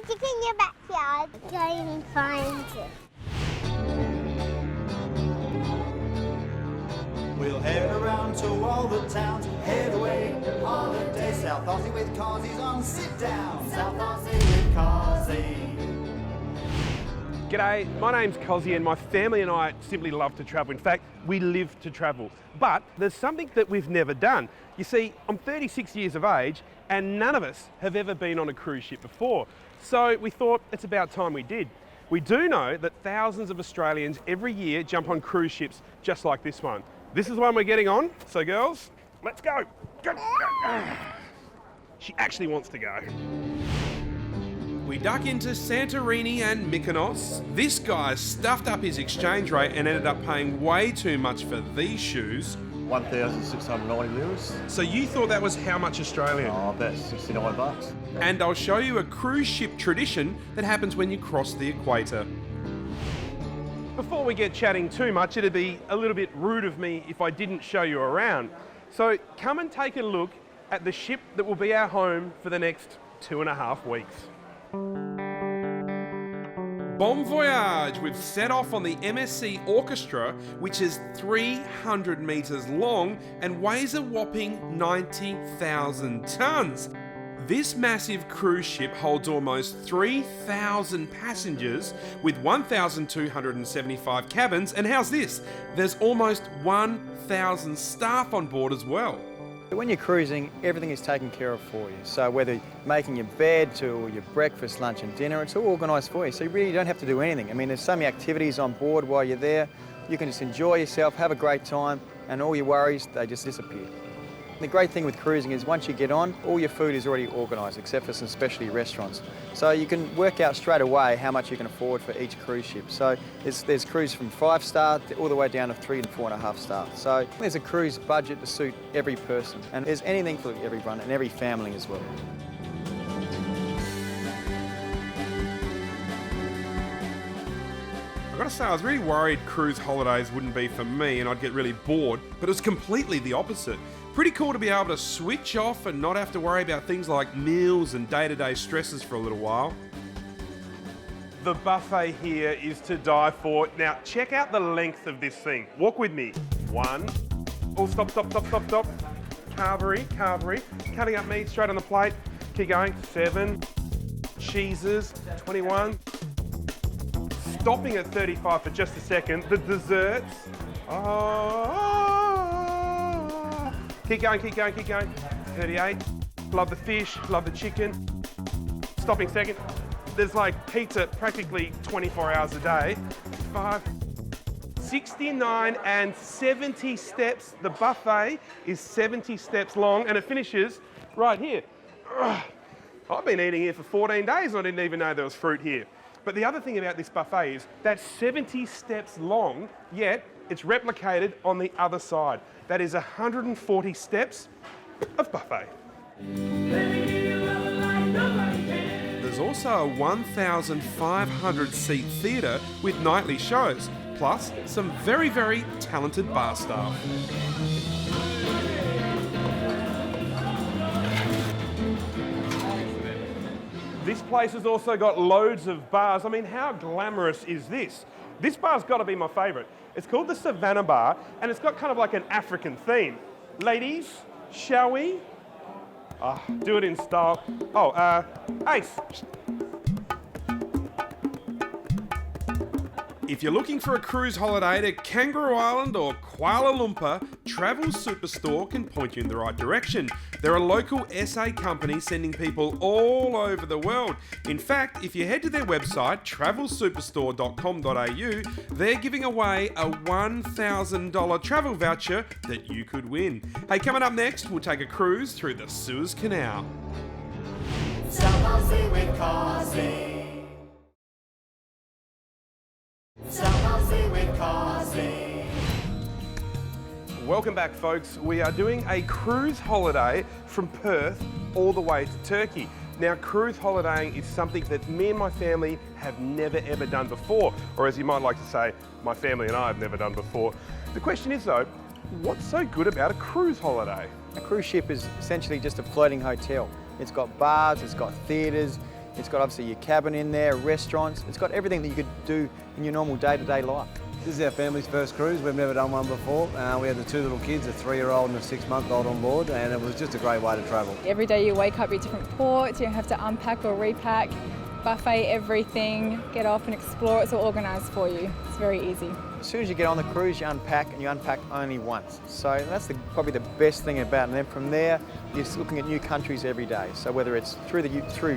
stick in your backyard. Go and find it. We'll head around to all the towns, head away, holiday, South Aussie with Cosi's on sit down, South Aussie with Cosi. G'day, my name's Cosi and my family and I simply love to travel. In fact, we live to travel. But there's something that we've never done. You see, I'm 36 years of age and none of us have ever been on a cruise ship before. So we thought it's about time we did. We do know that thousands of Australians every year jump on cruise ships just like this one. This is the one we're getting on, so girls, let's go. Go. She actually wants to go. We duck into Santorini and Mykonos. This guy stuffed up his exchange rate and ended up paying way too much for these shoes. 1,690 liras. So you thought that was how much Australian? Oh, about 69 bucks. And I'll show you a cruise ship tradition that happens when you cross the equator. Before we get chatting too much, it'd be a little bit rude of me if I didn't show you around. So come and take a look at the ship that will be our home for the next 2.5 weeks. Bon voyage! We've set off on the MSC Orchestra, which is 300 metres long and weighs a whopping 90,000 tonnes. This massive cruise ship holds almost 3,000 passengers with 1,275 cabins, and how's this? There's almost 1,000 staff on board as well. When you're cruising, everything is taken care of for you. So whether making your bed to your breakfast, lunch and dinner, it's all organised for you. So you really don't have to do anything. I mean, there's so many activities on board while you're there. You can just enjoy yourself, have a great time, and all your worries, they just disappear. The great thing with cruising is once you get on, all your food is already organised, except for some specialty restaurants. So you can work out straight away how much you can afford for each cruise ship. So there's cruise from 5-star all the way down to 3 and 4.5 star. So there's a cruise budget to suit every person, and there's anything for everyone and every family as well. I've got to say, I was really worried cruise holidays wouldn't be for me and I'd get really bored, but it was completely the opposite. Pretty cool to be able to switch off and not have to worry about things like meals and day-to-day stresses for a little while. The buffet here is to die for. Now, check out the length of this thing. Walk with me. 1. Oh, stop. Carvery. Cutting up meat straight on the plate. Keep going. 7. Cheeses. 21. Stopping at 35 for just a second. The desserts. Keep going. 38. Love the fish, love the chicken. Stopping second. There's like pizza practically 24 hours a day. 5. 69 and 70 steps. The buffet is 70 steps long and it finishes right here. I've been eating here for 14 days and I didn't even know there was fruit here. But the other thing about this buffet is that's 70 steps long, yet it's replicated on the other side. That is 140 steps of buffet. There's also a 1,500 seat theatre with nightly shows, plus some very, very talented bar staff. This place has also got loads of bars. I mean, how glamorous is this? This bar's got to be my favourite. It's called the Savannah Bar, and it's got kind of like an African theme. Ladies, shall we? Do it in style. Ace. If you're looking for a cruise holiday to Kangaroo Island or Kuala Lumpur, Travel Superstore can point you in the right direction. They're a local SA company sending people all over the world. In fact, if you head to their website, travelsuperstore.com.au, they're giving away a $1,000 travel voucher that you could win. Hey, coming up next, we'll take a cruise through the Suez Canal. South Aussie with Cosi. South Aussie with Cosi. Welcome back, folks. We are doing a cruise holiday from Perth all the way to Turkey. Now, cruise holidaying is something that me and my family have never ever done before, or as you might like to say, my family and I have never done before. The question is though, what's so good about a cruise holiday? A cruise ship is essentially just a floating hotel. It's got bars, it's got theatres, It's got obviously your cabin in there, restaurants. It's got everything that you could do in your normal day-to-day life. This is our family's first cruise. We've never done one before. We had the two little kids, a 3-year-old and a 6-month-old on board, and it was just a great way to travel. Every day you wake up, you're different ports, you don't have to unpack or repack, buffet everything, get off and explore. It's all organised for you. It's very easy. As soon as you get on the cruise, you unpack, and you unpack only once. So that's probably the best thing about it. And then from there, you're just looking at new countries every day. So whether it's through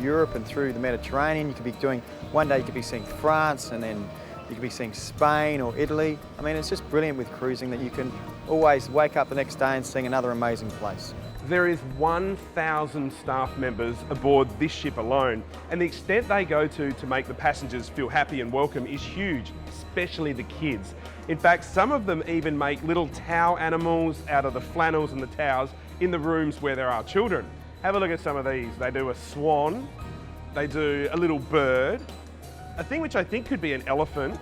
Europe and through the Mediterranean, you could be doing, one day you could be seeing France, and then you could be seeing Spain or Italy. I mean, it's just brilliant with cruising that you can always wake up the next day and seeing another amazing place. There is 1,000 staff members aboard this ship alone, and the extent they go to make the passengers feel happy and welcome is huge, especially the kids. In fact, some of them even make little towel animals out of the flannels and the towels in the rooms where there are children. Have a look at some of these. They do a swan, they do a little bird, a thing which I think could be an elephant,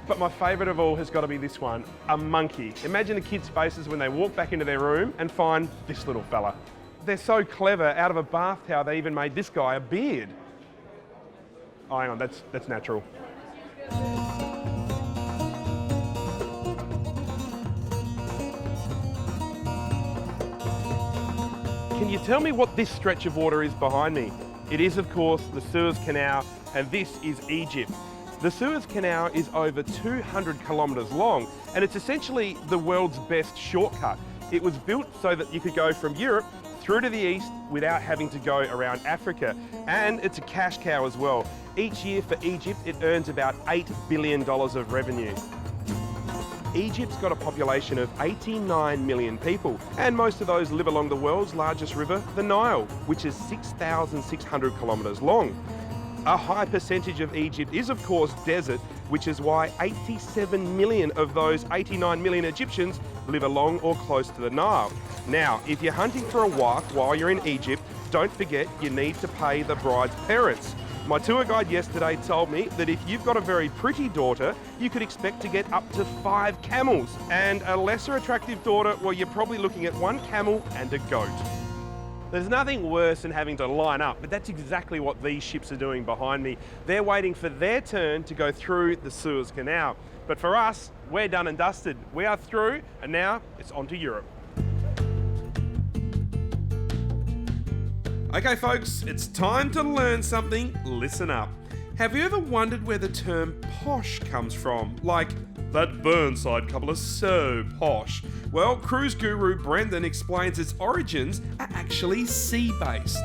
but my favourite of all has got to be this one, a monkey. Imagine the kids' faces when they walk back into their room and find this little fella. They're so clever, out of a bath towel they even made this guy a beard. Oh, hang on, that's natural. Can you tell me what this stretch of water is behind me? It is, of course, the Suez Canal, and this is Egypt. The Suez Canal is over 200 kilometres long, and it's essentially the world's best shortcut. It was built so that you could go from Europe through to the east without having to go around Africa. And it's a cash cow as well. Each year for Egypt, it earns about $8 billion of revenue. Egypt's got a population of 89 million people, and most of those live along the world's largest river, the Nile, which is 6,600 kilometres long. A high percentage of Egypt is, of course, desert, which is why 87 million of those 89 million Egyptians live along or close to the Nile. Now, if you're hunting for a wife while you're in Egypt, don't forget you need to pay the bride's parents. My tour guide yesterday told me that if you've got a very pretty daughter, you could expect to get up to 5 camels. And a lesser attractive daughter, well, you're probably looking at 1 camel and a goat. There's nothing worse than having to line up, but that's exactly what these ships are doing behind me. They're waiting for their turn to go through the Suez Canal. But for us, we're done and dusted. We are through, and now it's on to Europe. Okay folks, it's time to learn something. Listen up. Have you ever wondered where the term posh comes from? Like, that Burnside couple are so posh. Well, cruise guru Brendan explains its origins are actually sea-based.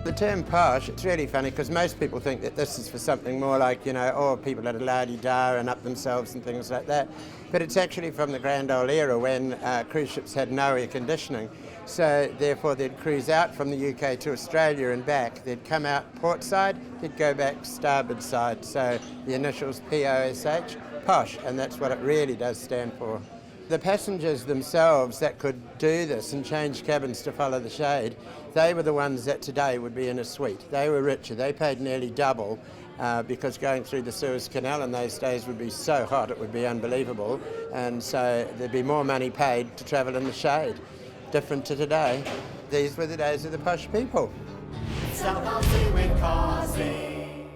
The term posh, it's really funny because most people think that this is for something more like, people that are la-di-da and up themselves and things like that. But it's actually from the grand old era when cruise ships had no air conditioning. So therefore they'd cruise out from the UK to Australia and back. They'd come out port side, they'd go back starboard side. So the initials P-O-S-H, posh, and that's what it really does stand for. The passengers themselves that could do this and change cabins to follow the shade, they were the ones that today would be in a suite. They were richer, they paid nearly double because going through the Suez Canal in those days would be so hot it would be unbelievable, and so there'd be more money paid to travel in the shade. Different to today. These were the days of the posh people. South Aussie with Cosi.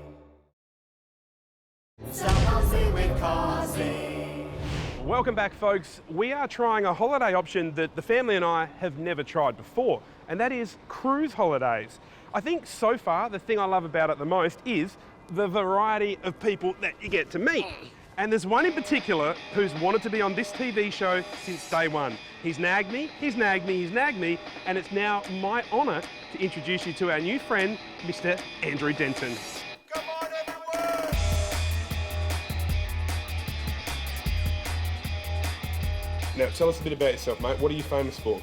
South Aussie with Cosi. Welcome back folks. We are trying a holiday option that the family and I have never tried before, and that is cruise holidays. I think so far the thing I love about it the most is the variety of people that you get to meet. And there's one in particular who's wanted to be on this TV show since day one. He's nagged me, and it's now my honour to introduce you to our new friend, Mr. Andrew Denton. Come on, everyone! Now, tell us a bit about yourself, mate. What are you famous for?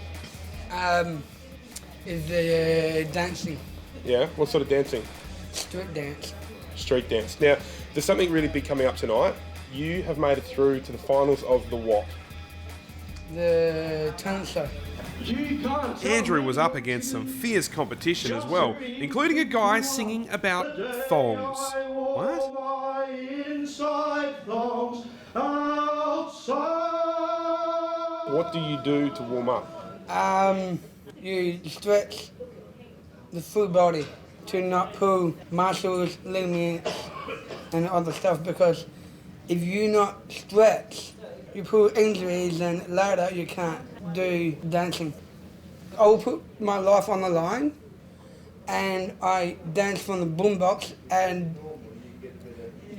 Is the dancing, Yeah? What sort of dancing? street dance. Street dance. Now, there's something really big coming up tonight. You have made it through to the finals of the what? The talent show. Andrew was up against some fierce competition as well, including a guy singing about thongs. What? What do you do to warm up? You stretch the full body. to not pull muscles, ligaments, and other stuff, because if you not stretch, you pull injuries, and later you can't do dancing. I'll put my life on the line, and I dance from the boombox, and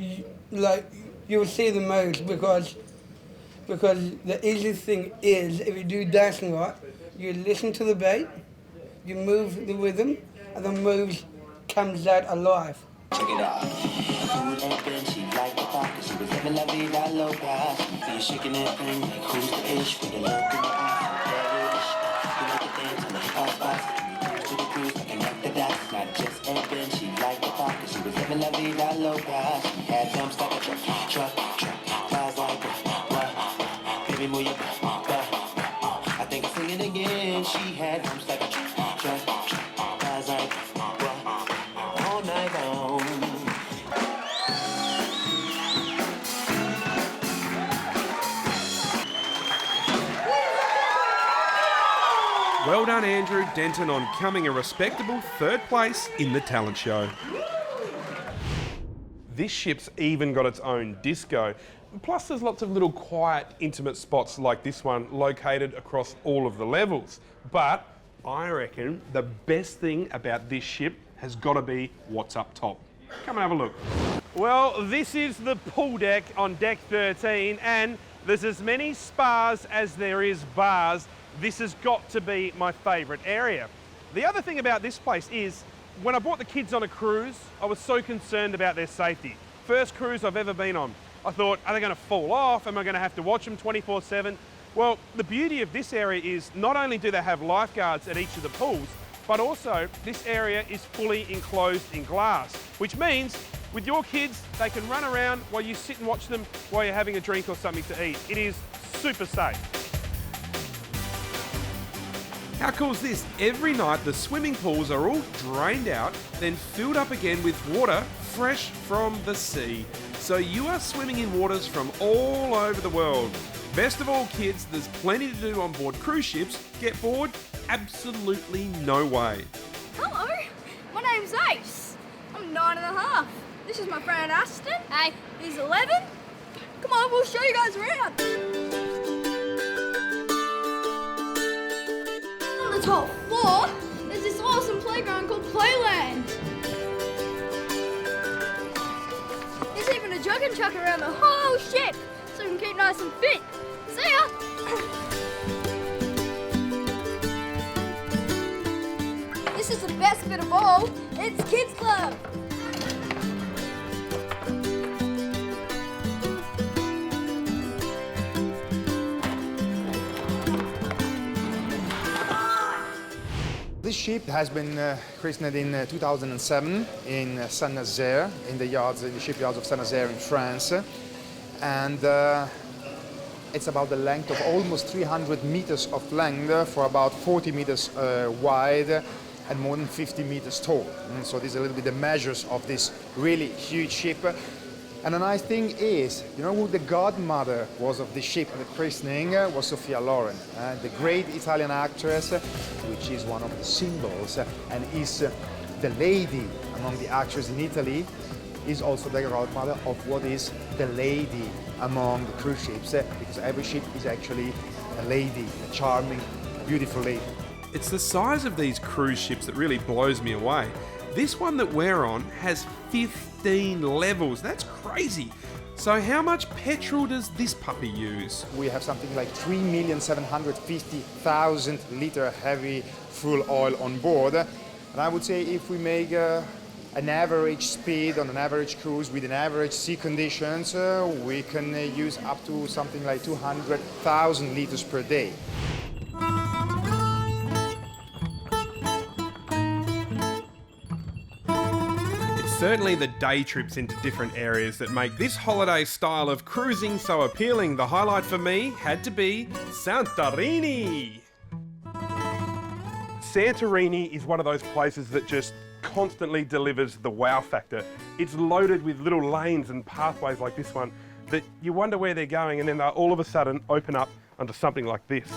you will see the moves, because the easiest thing is, if you do dancing right, you listen to the beat, you move the rhythm, and the moves comes out alive. Check it out. Food and Ben, she liked the talk, cause she was living la vida loca. So you're shaking that thing like who's the ish with the look in the eyes. You like to dance on the hot spots. To the cruise, connect the dots. Not just Ed Ben, she liked the talk, cause she was living la vida loca. She had jumps like a truck, flies like a what? Baby, move your butt. I think I'm singing again. She had jumps like a truck, flies like what? All night long. Well done, Andrew Denton, on coming a respectable third place in the talent show. This ship's even got its own disco. Plus, there's lots of little quiet, intimate spots like this one located across all of the levels. But I reckon the best thing about this ship has got to be what's up top. Come and have a look. Well, this is the pool deck on deck 13, and there's as many spas as there is bars. This has got to be my favourite area. The other thing about this place is, when I brought the kids on a cruise, I was so concerned about their safety. First cruise I've ever been on. I thought, are they going to fall off? Am I going to have to watch them 24/7? Well, the beauty of this area is not only do they have lifeguards at each of the pools, but also this area is fully enclosed in glass, which means with your kids, they can run around while you sit and watch them while you're having a drink or something to eat. It is super safe. How cool is this? Every night the swimming pools are all drained out, then filled up again with water fresh from the sea. So you are swimming in waters from all over the world. Best of all, kids, there's plenty to do on board cruise ships. Get bored? Absolutely no way. Hello, my name's Ace. I'm 9.5. This is my friend Aston. Hey. He's 11. Come on, we'll show you guys around. On the top floor, there's this awesome playground called Playland. There's even a jug and chuck around the whole ship, so you can keep nice and fit. See ya! This is the best bit of all. It's Kids Club. This ship has been christened in 2007 in Saint-Nazaire, in the shipyards of Saint-Nazaire in France, and it's about the length of almost 300 meters of length for about 40 meters wide and more than 50 meters tall. So these are a little bit the measures of this really huge ship. And the nice thing is, you know who the godmother was of the ship at the christening? Was Sophia Loren, the great Italian actress, which is one of the symbols and is the lady among the actors in Italy, is also the godmother of what is the lady among the cruise ships, because every ship is actually a lady, a charming, beautiful lady. It's the size of these cruise ships that really blows me away. This one that we're on has 15 levels. That's crazy. So how much petrol does this puppy use? We have something like 3,750,000 litre heavy fuel oil on board. And I would say if we make an average speed on an average cruise with an average sea conditions, we can use up to something like 200,000 litres per day. Certainly the day trips into different areas that make this holiday style of cruising so appealing. The highlight for me had to be Santorini. Santorini is one of those places that just constantly delivers the wow factor. It's loaded with little lanes and pathways like this one that you wonder where they're going, and then they'll all of a sudden open up onto something like this.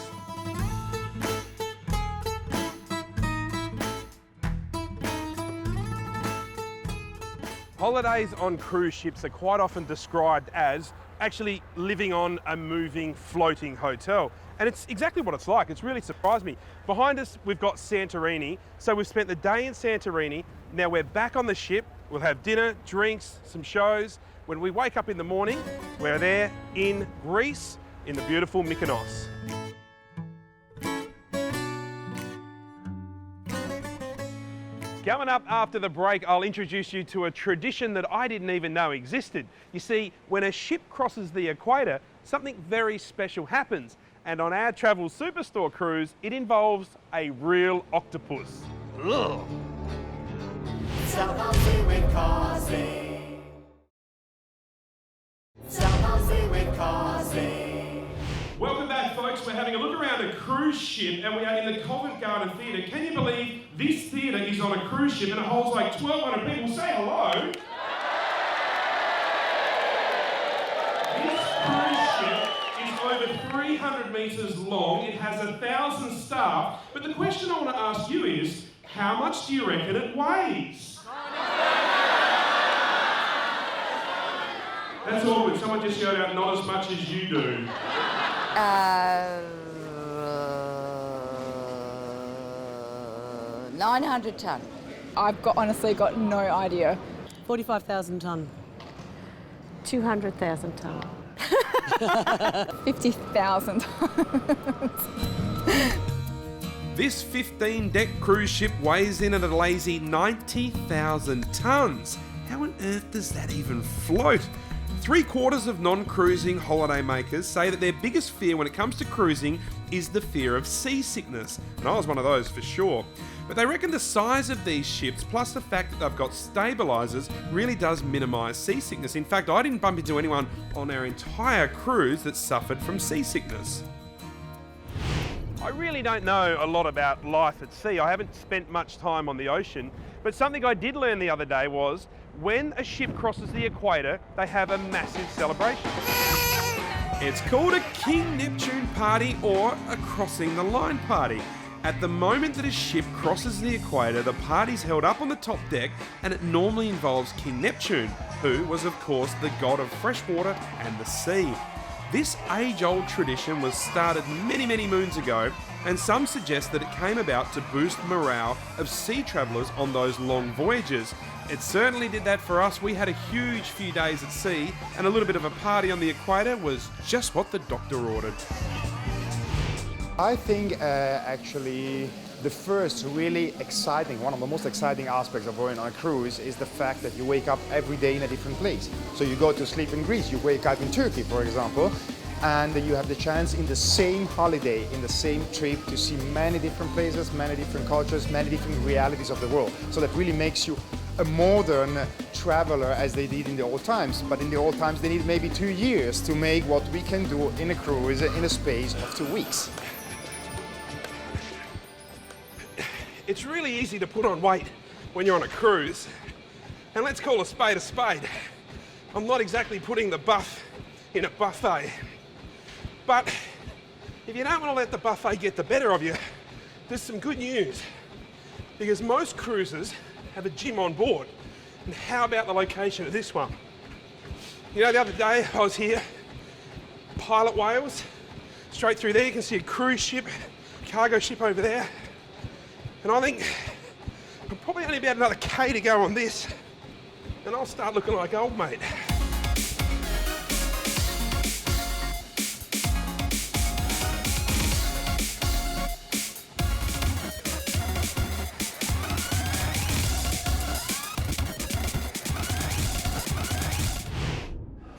Holidays on cruise ships are quite often described as actually living on a moving, floating hotel. And it's exactly what it's like. It's really surprised me. Behind us, we've got Santorini. So we've spent the day in Santorini. Now we're back on the ship. We'll have dinner, drinks, some shows. When we wake up in the morning, we're there in Greece, in the beautiful Mykonos. Coming up after the break, I'll introduce you to a tradition that I didn't even know existed. You see, when a ship crosses the equator, something very special happens. And on our Travel Superstore cruise, it involves a real octopus. Ugh. South Aussie with Cosi. South Aussie with Cosi. Welcome back, folks. We're having a look around a cruise ship and we are in the Covent Garden Theatre. Can you believe this theatre is on a cruise ship and it holds like 1,200 people? Say hello. This cruise ship is over 300 metres long. It has 1,000 staff. But the question I want to ask you is, how much do you reckon it weighs? That's awkward. Someone just yelled out, not as much as you do. 900 tonne. I've honestly got no idea. 45,000 tonne. 200,000 tonne. 50,000 This 15-deck cruise ship weighs in at a lazy 90,000 tonnes. How on earth does that even float? 3/4 of non-cruising holiday makers say that their biggest fear when it comes to cruising is the fear of seasickness. And I was one of those for sure. But they reckon the size of these ships, plus the fact that they've got stabilisers, really does minimise seasickness. In fact, I didn't bump into anyone on our entire cruise that suffered from seasickness. I really don't know a lot about life at sea. I haven't spent much time on the ocean, but something I did learn the other day was when a ship crosses the equator, they have a massive celebration. It's called a King Neptune party or a crossing the line party. At the moment that a ship crosses the equator, the party's held up on the top deck and it normally involves King Neptune, who was of course the god of fresh water and the sea. This age-old tradition was started many, many moons ago, and some suggest that it came about to boost morale of sea travellers on those long voyages. It certainly did that for us. We had a huge few days at sea, and a little bit of a party on the equator was just what the doctor ordered. I think actually the first really exciting, one of the most exciting aspects of going on a cruise is the fact that you wake up every day in a different place. So you go to sleep in Greece, you wake up in Turkey, for example, and you have the chance in the same holiday, in the same trip, to see many different places, many different cultures, many different realities of the world. So that really makes you a modern traveler as they did in the old times. But in the old times, they need maybe 2 years to make what we can do in a cruise in a space of 2 weeks. It's really easy to put on weight when you're on a cruise. And let's call a spade a spade. I'm not exactly putting the buff in a buffet. But if you don't want to let the buffet get the better of you, there's some good news. Because most cruises have a gym on board. And how about the location of this one? You know, the other day I was here, Pilot Wales, straight through there you can see a cruise ship, cargo ship over there. And I think I'm probably only about another K to go on this, and I'll start looking like old mate.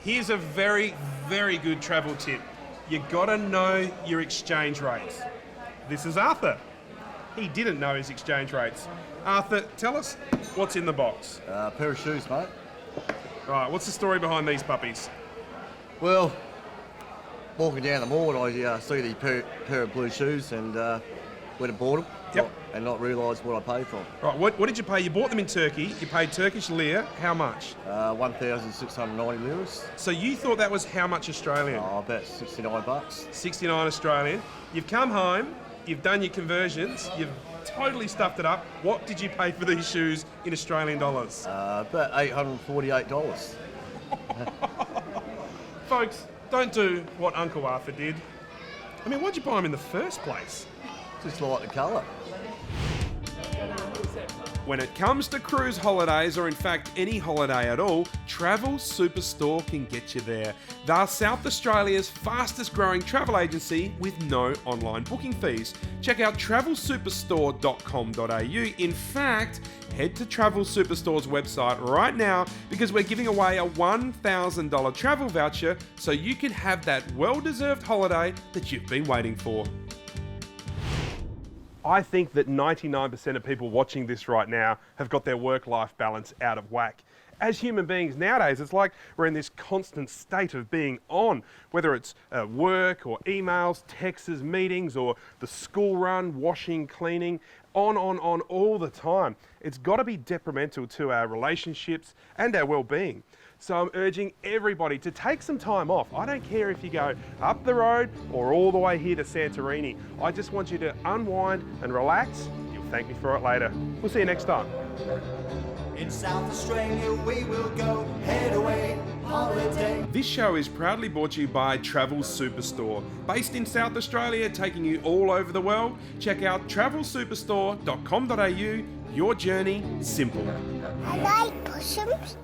Here's a very, very good travel tip. You gotta know your exchange rates. This is Arthur. He didn't know his exchange rates. Arthur, tell us what's in the box. A pair of shoes, mate. Right, what's the story behind these puppies? Well, walking down the mall, I see the pair of blue shoes and went and bought them. Yep. And not realise what I paid for them. Right, what did you pay? You bought them in Turkey. You paid Turkish lira. How much? 1,690 liras. So you thought that was how much Australian? Oh, about 69 bucks. 69 Australian. You've come home. You've done your conversions. You've totally stuffed it up. What did you pay for these shoes in Australian dollars? About $848. Folks, don't do what Uncle Arthur did. I mean, why'd you buy them in the first place? Just like the colour. When it comes to cruise holidays, or in fact any holiday at all, Travel Superstore can get you there. They're South Australia's fastest growing travel agency with no online booking fees. Check out travelsuperstore.com.au. In fact, head to Travel Superstore's website right now because we're giving away a $1,000 travel voucher so you can have that well-deserved holiday that you've been waiting for. I think that 99% of people watching this right now have got their work-life balance out of whack. As human beings nowadays, it's like we're in this constant state of being on, whether it's work or emails, texts, meetings, or the school run, washing, cleaning, on all the time. It's got to be detrimental to our relationships and our well-being. So I'm urging everybody to take some time off. I don't care if you go up the road or all the way here to Santorini. I just want you to unwind and relax. You'll thank me for it later. We'll see you next time. In South Australia we will go, head away, holiday. This show is proudly brought to you by Travel Superstore. Based in South Australia, taking you all over the world. Check out travelsuperstore.com.au. Your journey simple. I like possums.